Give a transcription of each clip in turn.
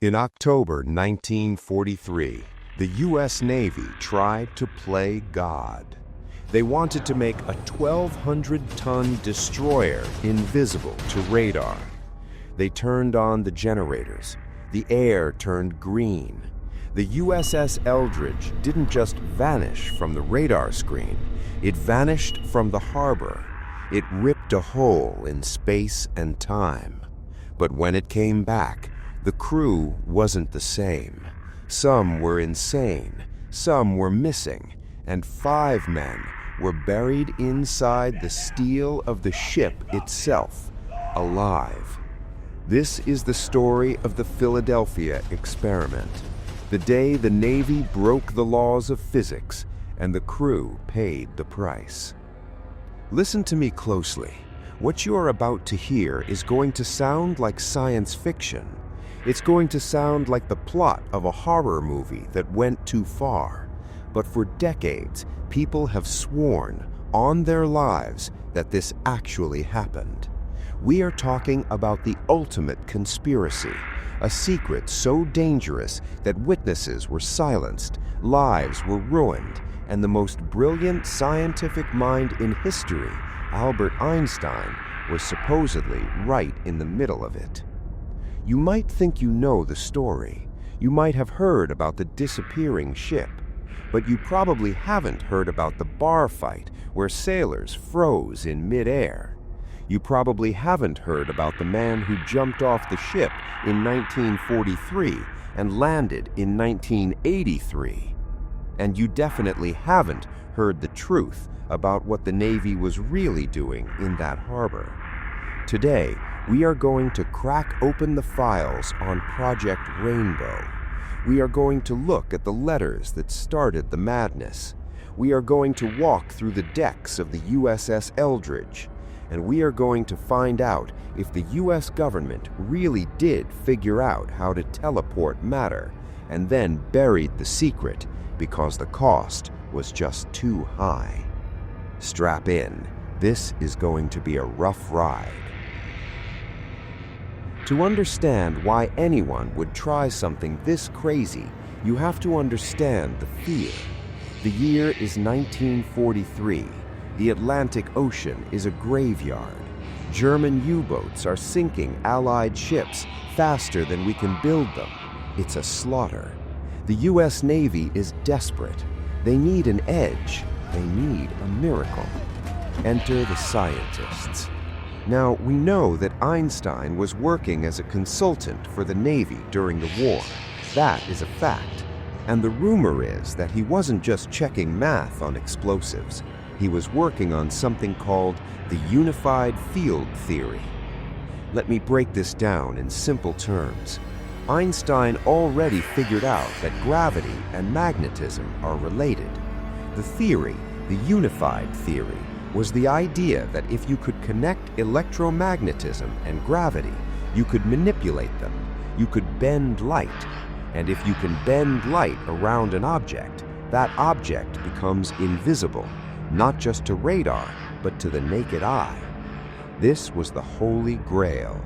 In October 1943, the U.S. Navy tried to play God. They wanted to make a 1,200-ton destroyer invisible to radar. They turned on the generators. The air turned green. The USS Eldridge didn't just vanish from the radar screen. It vanished from the harbor. It ripped a hole in space and time. But when it came back, the crew wasn't the same. Some were insane, some were missing, and 5 men were buried inside the steel of the ship itself, alive. This is the story of the Philadelphia experiment, the day the Navy broke the laws of physics and the crew paid the price. Listen to me closely. What you are about to hear is going to sound like science fiction. It's going to sound like the plot of a horror movie that went too far. But for decades, people have sworn on their lives that this actually happened. We are talking about the ultimate conspiracy, a secret so dangerous that witnesses were silenced, lives were ruined, and the most brilliant scientific mind in history, Albert Einstein, was supposedly right in the middle of it. You might think you know the story. You might have heard about the disappearing ship, but you probably haven't heard about the bar fight where sailors froze in midair. You probably haven't heard about the man who jumped off the ship in 1943 and landed in 1983. And you definitely haven't heard the truth about what the Navy was really doing in that harbor. Today, we are going to crack open the files on Project Rainbow. We are going to look at the letters that started the madness. We are going to walk through the decks of the USS Eldridge. And we are going to find out if the U.S. government really did figure out how to teleport matter and then buried the secret because the cost was just too high. Strap in. This is going to be a rough ride. To understand why anyone would try something this crazy, you have to understand the fear. The year is 1943. The Atlantic Ocean is a graveyard. German U-boats are sinking Allied ships faster than we can build them. It's a slaughter. The U.S. Navy is desperate. They need an edge. They need a miracle. Enter the scientists. Now, we know that Einstein was working as a consultant for the Navy during the war. That is a fact. And the rumor is that he wasn't just checking math on explosives. He was working on something called the unified field theory. Let me break this down in simple terms. Einstein already figured out that gravity and magnetism are related. The theory, the unified theory, was the idea that if you could connect electromagnetism and gravity, you could manipulate them. You could bend light. And if you can bend light around an object, that object becomes invisible. Not just to radar, but to the naked eye. This was the Holy Grail.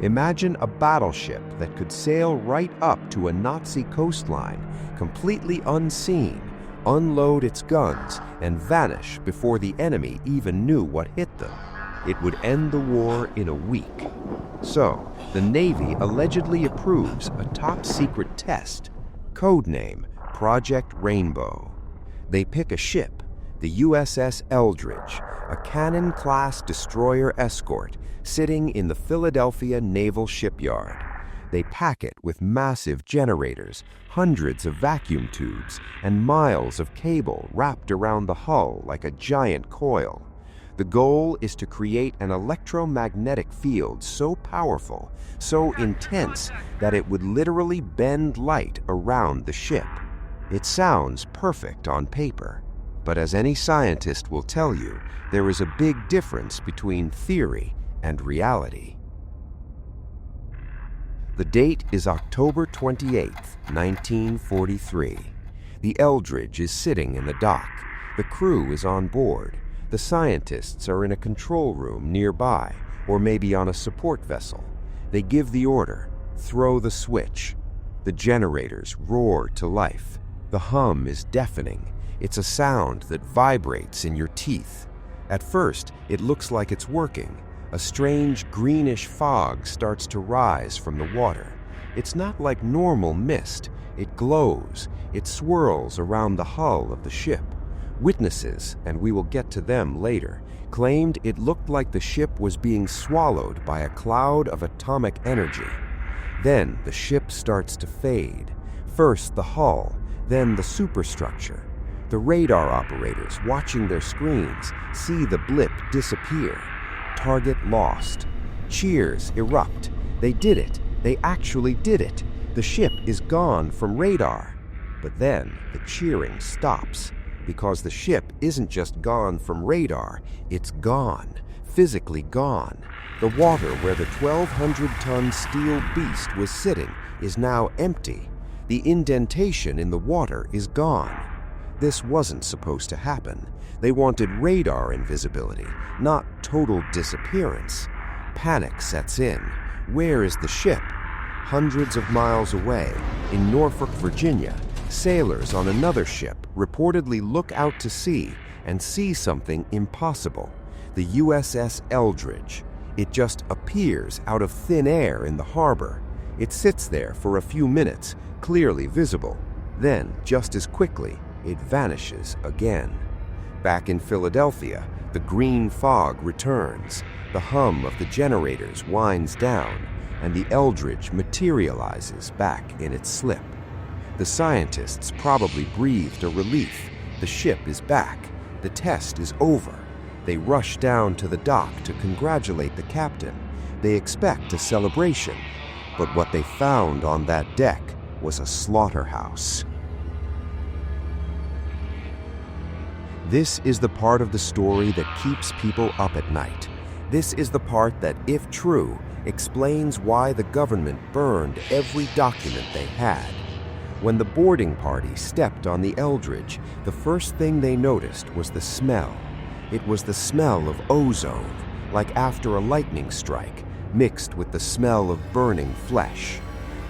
Imagine a battleship that could sail right up to a Nazi coastline, completely unseen, unload its guns, and vanish before the enemy even knew what hit them. It would end the war in a week. So, the Navy allegedly approves a top-secret test, codename Project Rainbow. They pick a ship, the USS Eldridge, a Cannon-class destroyer escort sitting in the Philadelphia Naval Shipyard. They pack it with massive generators, hundreds of vacuum tubes, and miles of cable wrapped around the hull like a giant coil. The goal is to create an electromagnetic field so powerful, so intense, that it would literally bend light around the ship. It sounds perfect on paper. But as any scientist will tell you, there is a big difference between theory and reality. The date is October 28, 1943. The Eldridge is sitting in the dock. The crew is on board. The scientists are in a control room nearby, or maybe on a support vessel. They give the order, throw the switch. The generators roar to life. The hum is deafening. It's a sound that vibrates in your teeth. At first, it looks like it's working. A strange greenish fog starts to rise from the water. It's not like normal mist. It glows. It swirls around the hull of the ship. Witnesses, and we will get to them later, claimed it looked like the ship was being swallowed by a cloud of atomic energy. Then the ship starts to fade. First the hull, then the superstructure. The radar operators watching their screens see the blip disappear. Target lost. Cheers erupt. They did it. They actually did it. The ship is gone from radar. But then the cheering stops, because the ship isn't just gone from radar, it's gone, physically gone. The water where the 1,200-ton steel beast was sitting is now empty. The indentation in the water is gone. This wasn't supposed to happen. They wanted radar invisibility, not total disappearance. Panic sets in. Where is the ship? Hundreds of miles away, in Norfolk, Virginia, sailors on another ship reportedly look out to sea and see something impossible. The USS Eldridge. It just appears out of thin air in the harbor. It sits there for a few minutes, clearly visible. Then, just as quickly, it vanishes again. Back in Philadelphia, the green fog returns. The hum of the generators winds down, and the Eldridge materializes back in its slip. The scientists probably breathed a relief. The ship is back. The test is over. They rush down to the dock to congratulate the captain. They expect a celebration. But what they found on that deck was a slaughterhouse. This is the part of the story that keeps people up at night. This is the part that, if true, explains why the government burned every document they had. When the boarding party stepped on the Eldridge, the first thing they noticed was the smell. It was the smell of ozone, like after a lightning strike, mixed with the smell of burning flesh.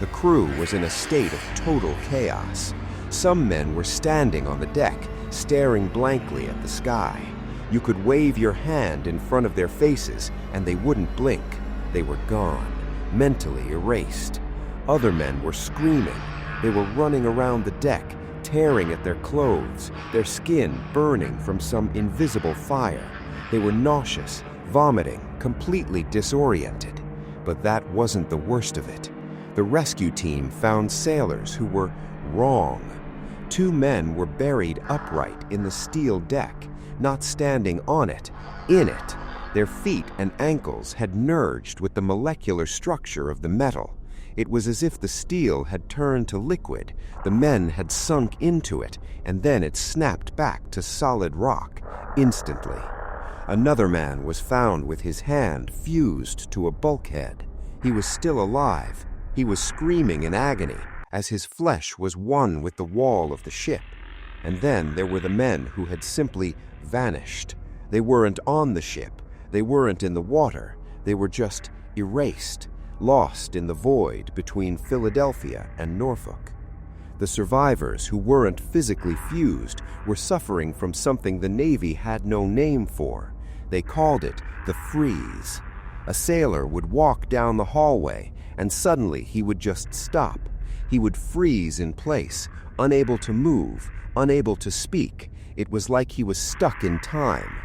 The crew was in a state of total chaos. Some men were standing on the deck, staring blankly at the sky. You could wave your hand in front of their faces, and they wouldn't blink. They were gone, mentally erased. Other men were screaming. They were running around the deck, tearing at their clothes, their skin burning from some invisible fire. They were nauseous, vomiting, completely disoriented. But that wasn't the worst of it. The rescue team found sailors who were wrong. 2 men were buried upright in the steel deck, not standing on it, in it. Their feet and ankles had merged with the molecular structure of the metal. It was as if the steel had turned to liquid. The men had sunk into it, and then it snapped back to solid rock, instantly. Another man was found with his hand fused to a bulkhead. He was still alive. He was screaming in agony as his flesh was one with the wall of the ship. And then there were the men who had simply vanished. They weren't on the ship. They weren't in the water. They were just erased, lost in the void between Philadelphia and Norfolk. The survivors who weren't physically fused were suffering from something the Navy had no name for. They called it the freeze. A sailor would walk down the hallway, and suddenly he would just stop. He would freeze in place, unable to move, unable to speak. It was like he was stuck in time.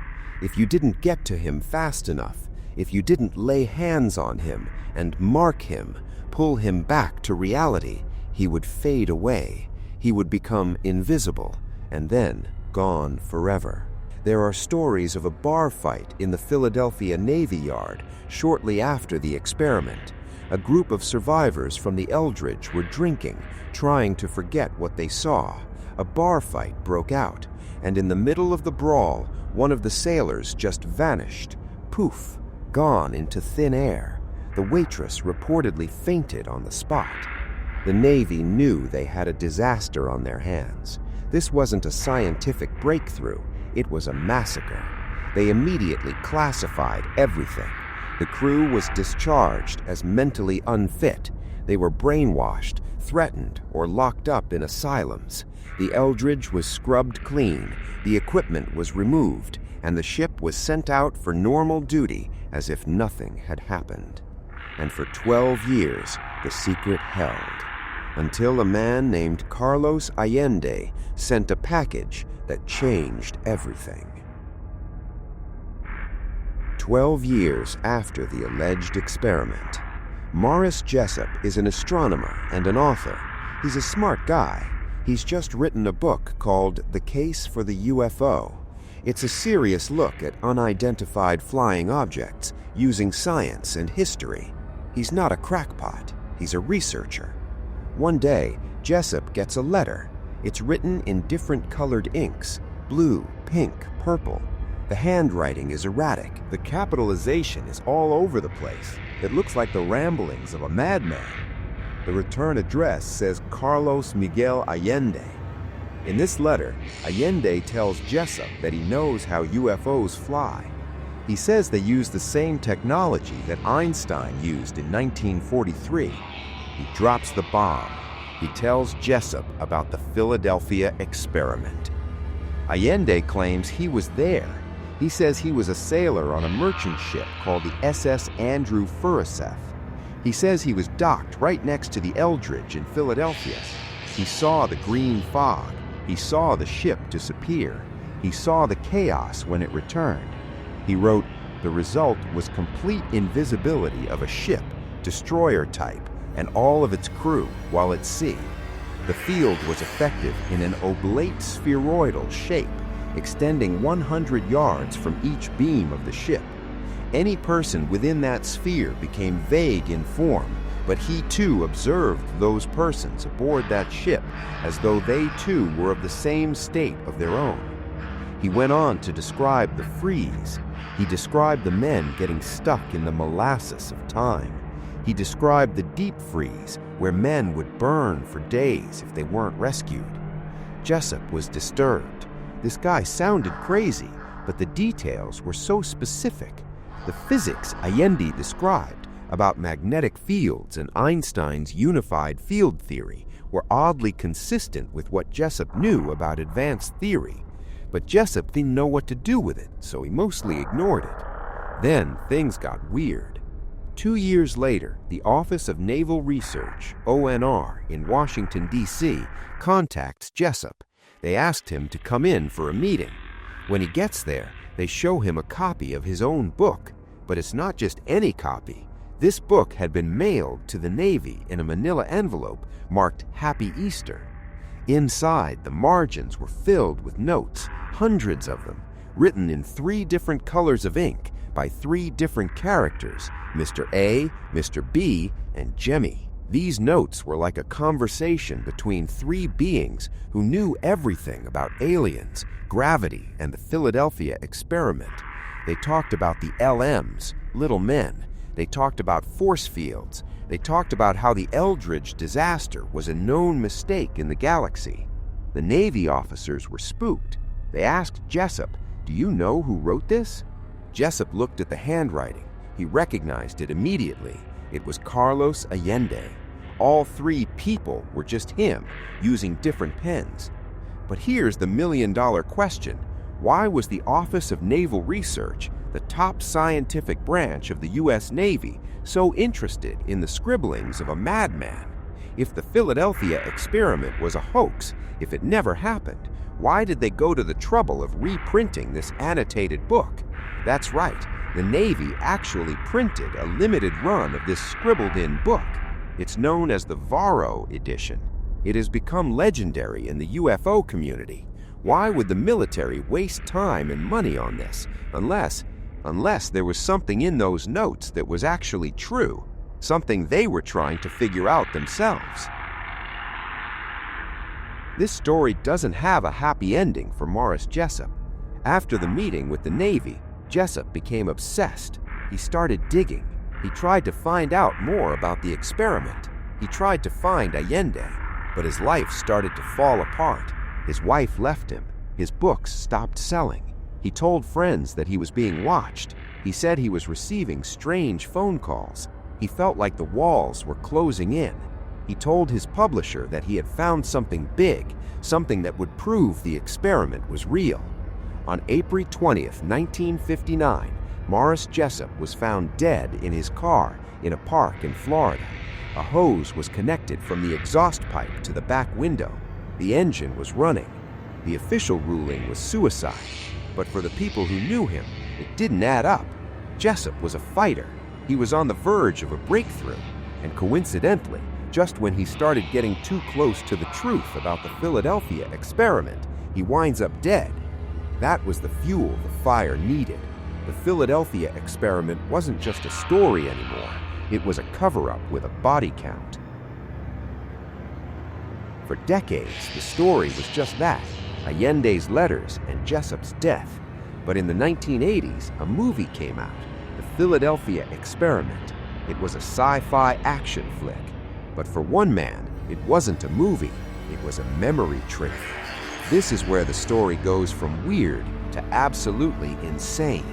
If you didn't get to him fast enough, if you didn't lay hands on him and mark him, pull him back to reality, he would fade away. He would become invisible, and then gone forever. There are stories of a bar fight in the Philadelphia Navy Yard shortly after the experiment. A group of survivors from the Eldridge were drinking, trying to forget what they saw. A bar fight broke out, and in the middle of the brawl, one of the sailors just vanished. Poof, gone into thin air. The waitress reportedly fainted on the spot. The Navy knew they had a disaster on their hands. This wasn't a scientific breakthrough. It was a massacre. They immediately classified everything. The crew was discharged as mentally unfit. They were brainwashed threatened, or locked up in asylums. The Eldridge was scrubbed clean, the equipment was removed, and the ship was sent out for normal duty as if nothing had happened. And for 12 years, the secret held, until a man named Carlos Allende sent a package that changed everything. 12 years after the alleged experiment, Morris Jessup is an astronomer and an author. He's a smart guy. He's just written a book called The Case for the UFO. It's a serious look at unidentified flying objects using science and history. He's not a crackpot. He's a researcher. One day, Jessup gets a letter. It's written in different colored inks: blue, pink, purple. The handwriting is erratic. The capitalization is all over the place. It looks like the ramblings of a madman. The return address says Carlos Miguel Allende. In this letter, Allende tells Jessup that he knows how UFOs fly. He says they use the same technology that Einstein used in 1943. He drops the bomb. He tells Jessup about the Philadelphia experiment. Allende claims he was there. He says he was a sailor on a merchant ship called the USS Andrew Furuseth. He says he was docked right next to the Eldridge in Philadelphia. He saw the green fog. He saw the ship disappear. He saw the chaos when it returned. He wrote, "The result was complete invisibility of a ship, destroyer type, and all of its crew while at sea. The field was effective in an oblate spheroidal shape, extending 100 yards from each beam of the ship. Any person within that sphere became vague in form, but he too observed those persons aboard that ship as though they too were of the same state of their own." He went on to describe the freeze. He described the men getting stuck in the molasses of time. He described the deep freeze, where men would burn for days if they weren't rescued. Jessup was disturbed. This guy sounded crazy, but the details were so specific. The physics Allende described about magnetic fields and Einstein's unified field theory were oddly consistent with what Jessup knew about advanced theory. But Jessup didn't know what to do with it, so he mostly ignored it. Then things got weird. 2 years later, the Office of Naval Research, ONR, in Washington, D.C., contacts Jessup. They asked him to come in for a meeting. When he gets there, they show him a copy of his own book. But it's not just any copy. This book had been mailed to the Navy in a manila envelope marked Happy Easter. Inside, the margins were filled with notes, hundreds of them, written in 3 different colors of ink by 3 different characters: Mr. A, Mr. B, and Jemmy. These notes were like a conversation between 3 beings who knew everything about aliens, gravity, and the Philadelphia experiment. They talked about the LMs, little men. They talked about force fields. They talked about how the Eldridge disaster was a known mistake in the galaxy. The Navy officers were spooked. They asked Jessup, "Do you know who wrote this?" Jessup looked at the handwriting. He recognized it immediately. It was Carlos Allende. All 3 people were just him, using different pens. But here's the million-dollar question. Why was the Office of Naval Research, the top scientific branch of the U.S. Navy, so interested in the scribblings of a madman? If the Philadelphia experiment was a hoax, if it never happened, why did they go to the trouble of reprinting this annotated book? That's right, the Navy actually printed a limited run of this scribbled-in book. It's known as the Varro edition. It has become legendary in the UFO community. Why would the military waste time and money on this, unless there was something in those notes that was actually true, something they were trying to figure out themselves? This story doesn't have a happy ending for Morris Jessup. After the meeting with the Navy, Jessup became obsessed. He started digging. He tried to find out more about the experiment. He tried to find Allende, but his life started to fall apart. His wife left him. His books stopped selling. He told friends that he was being watched. He said he was receiving strange phone calls. He felt like the walls were closing in. He told his publisher that he had found something big, something that would prove the experiment was real. On April 20th, 1959, Morris Jessup was found dead in his car in a park in Florida. A hose was connected from the exhaust pipe to the back window. The engine was running. The official ruling was suicide, but for the people who knew him, it didn't add up. Jessup was a fighter. He was on the verge of a breakthrough, and coincidentally, just when he started getting too close to the truth about the Philadelphia experiment, he winds up dead. That was the fuel the fire needed. The Philadelphia experiment wasn't just a story anymore. It was a cover-up with a body count. For decades, the story was just that, Allende's letters and Jessup's death. But in the 1980s, a movie came out, The Philadelphia Experiment. It was a sci-fi action flick. But for one man, it wasn't a movie, it was a memory trick. This is where the story goes from weird to absolutely insane.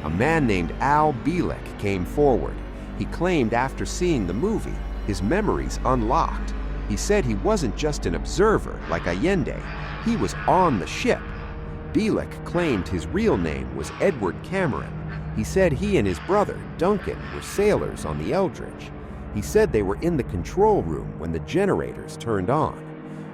A man named Al Bielek came forward. He claimed after seeing the movie, his memories unlocked. He said he wasn't just an observer like Allende, he was on the ship. Bielek claimed his real name was Edward Cameron. He said he and his brother, Duncan, were sailors on the Eldridge. He said they were in the control room when the generators turned on.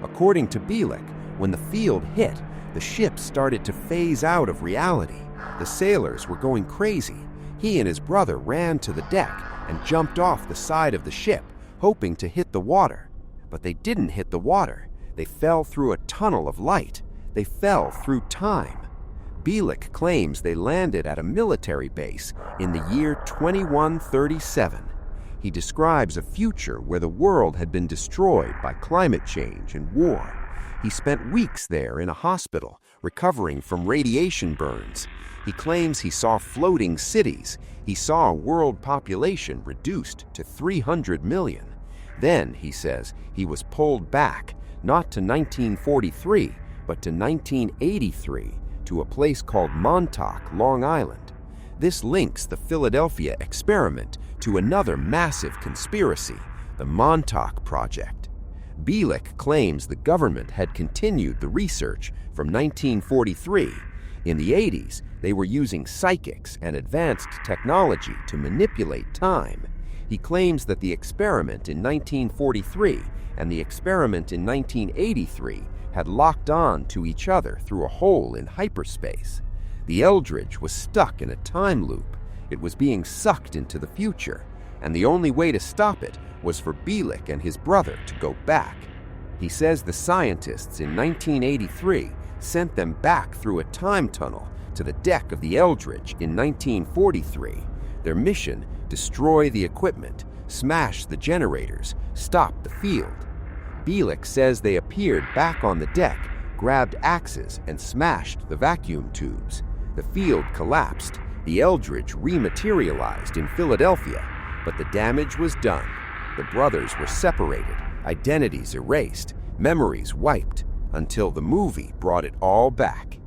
According to Bielek, when the field hit, the ship started to phase out of reality. The sailors were going crazy. He and his brother ran to the deck and jumped off the side of the ship, hoping to hit the water. But they didn't hit the water. They fell through a tunnel of light. They fell through time. Bielek claims they landed at a military base in the year 2137. He describes a future where the world had been destroyed by climate change and war. He spent weeks there in a hospital, recovering from radiation burns. He claims he saw floating cities. He saw a world population reduced to 300 million. Then, he says, he was pulled back, not to 1943, but to 1983, to a place called Montauk, Long Island. This links the Philadelphia experiment to another massive conspiracy, the Montauk Project. Bielek claims the government had continued the research from 1943. In the 80s, they were using psychics and advanced technology to manipulate time. He claims that the experiment in 1943 and the experiment in 1983 had locked on to each other through a hole in hyperspace. The Eldridge was stuck in a time loop. It was being sucked into the future, and the only way to stop it was for Bielek and his brother to go back. He says the scientists in 1983 sent them back through a time tunnel to the deck of the Eldridge in 1943. Their mission: destroy the equipment, smash the generators, stop the field. Bielek says they appeared back on the deck, grabbed axes, and smashed the vacuum tubes. The field collapsed. The Eldridge rematerialized in Philadelphia, but the damage was done. The brothers were separated, identities erased, memories wiped, until the movie brought it all back.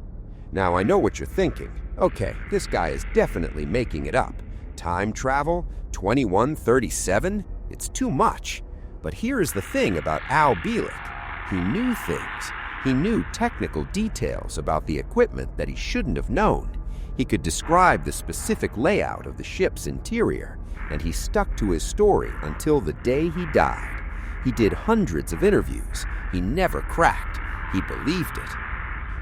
Now, I know what you're thinking. Okay, this guy is definitely making it up. Time travel? 2137? It's too much. But here is the thing about Al Bielek. He knew things. He knew technical details about the equipment that he shouldn't have known. He could describe the specific layout of the ship's interior, and he stuck to his story until the day he died. He did hundreds of interviews. He never cracked. He believed it.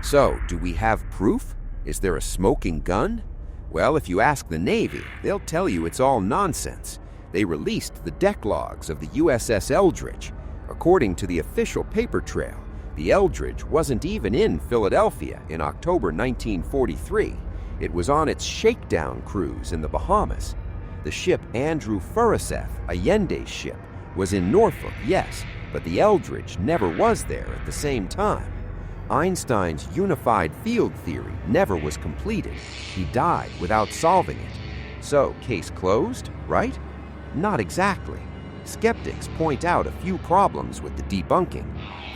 So, do we have proof? Is there a smoking gun? Well, if you ask the Navy, they'll tell you it's all nonsense. They released the deck logs of the USS Eldridge. According to the official paper trail, the Eldridge wasn't even in Philadelphia in October 1943. It was on its shakedown cruise in the Bahamas. The ship Andrew Furuseth, Allende's ship, was in Norfolk, yes, but the Eldridge never was there at the same time. Einstein's unified field theory never was completed. He died without solving it. So, case closed, right? Not exactly. Skeptics point out a few problems with the debunking.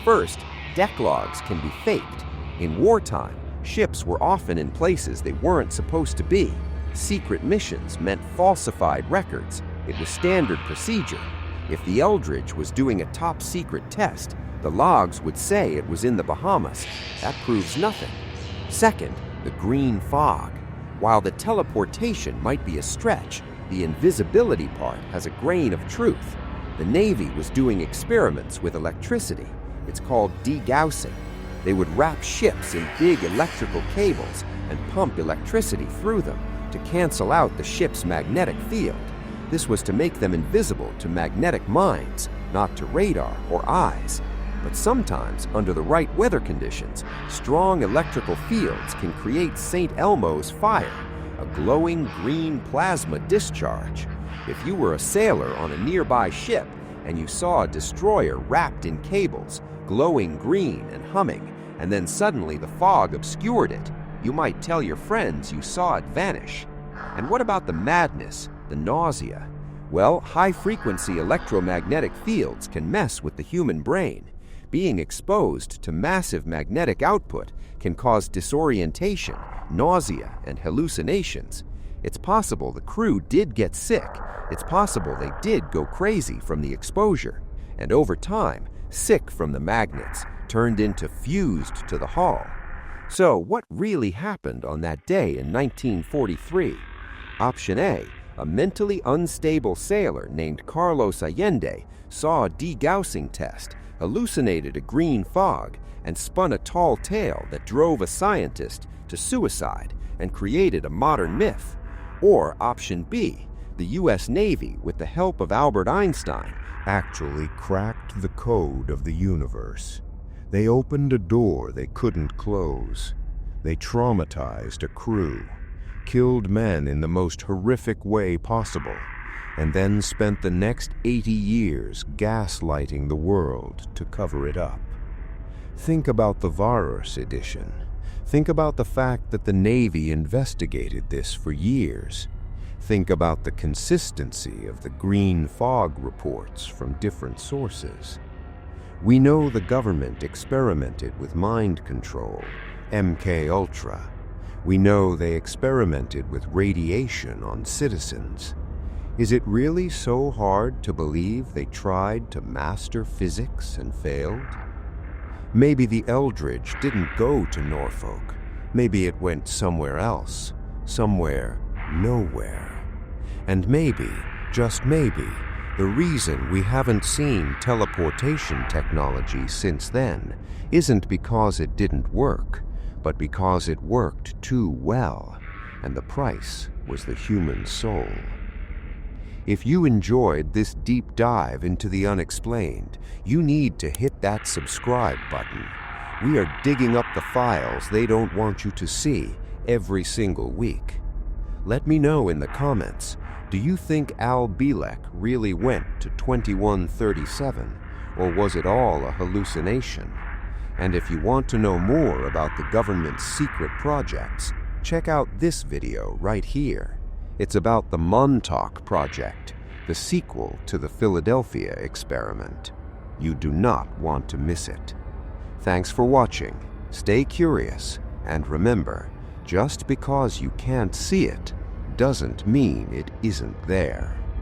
First, deck logs can be faked. In wartime, ships were often in places they weren't supposed to be. Secret missions meant falsified records. It was standard procedure. If the Eldridge was doing a top-secret test, the logs would say it was in the Bahamas. That proves nothing. Second, the green fog. While the teleportation might be a stretch, the invisibility part has a grain of truth. The Navy was doing experiments with electricity. It's called degaussing. They would wrap ships in big electrical cables and pump electricity through them to cancel out the ship's magnetic field. This was to make them invisible to magnetic minds, not to radar or eyes. But sometimes, under the right weather conditions, strong electrical fields can create St. Elmo's fire, a glowing green plasma discharge. If you were a sailor on a nearby ship and you saw a destroyer wrapped in cables, glowing green and humming, and then suddenly the fog obscured it, you might tell your friends you saw it vanish. And what about the madness, the nausea? Well, high-frequency electromagnetic fields can mess with the human brain. Being exposed to massive magnetic output can cause disorientation, nausea, and hallucinations. It's possible the crew did get sick. It's possible they did go crazy from the exposure. And over time, sick from the magnets, turned into fused to the hull. So what really happened on that day in 1943? Option A, a mentally unstable sailor named Carlos Allende saw a degaussing test, hallucinated a green fog, and spun a tall tale that drove a scientist to suicide and created a modern myth. Or option B, the U.S. Navy, with the help of Albert Einstein, actually cracked the code of the universe. They opened a door they couldn't close. They traumatized a crew, killed men in the most horrific way possible, and then spent the next 80 years gaslighting the world to cover it up. Think about the Varus edition. Think about the fact that the Navy investigated this for years. Think about the consistency of the green fog reports from different sources. We know the government experimented with mind control, MK Ultra. We know they experimented with radiation on citizens. Is it really so hard to believe they tried to master physics and failed? Maybe the Eldridge didn't go to Norfolk. Maybe it went somewhere else, somewhere nowhere. And maybe, just maybe, the reason we haven't seen teleportation technology since then isn't because it didn't work, but because it worked too well, and the price was the human soul. If you enjoyed this deep dive into the unexplained, you need to hit that subscribe button. We are digging up the files they don't want you to see every single week. Let me know in the comments, do you think Al Bielek really went to 2137, or was it all a hallucination? And if you want to know more about the government's secret projects, check out this video right here. It's about the Montauk Project, the sequel to the Philadelphia experiment. You do not want to miss it. Thanks for watching. Stay curious, and remember, just because you can't see it doesn't mean it isn't there.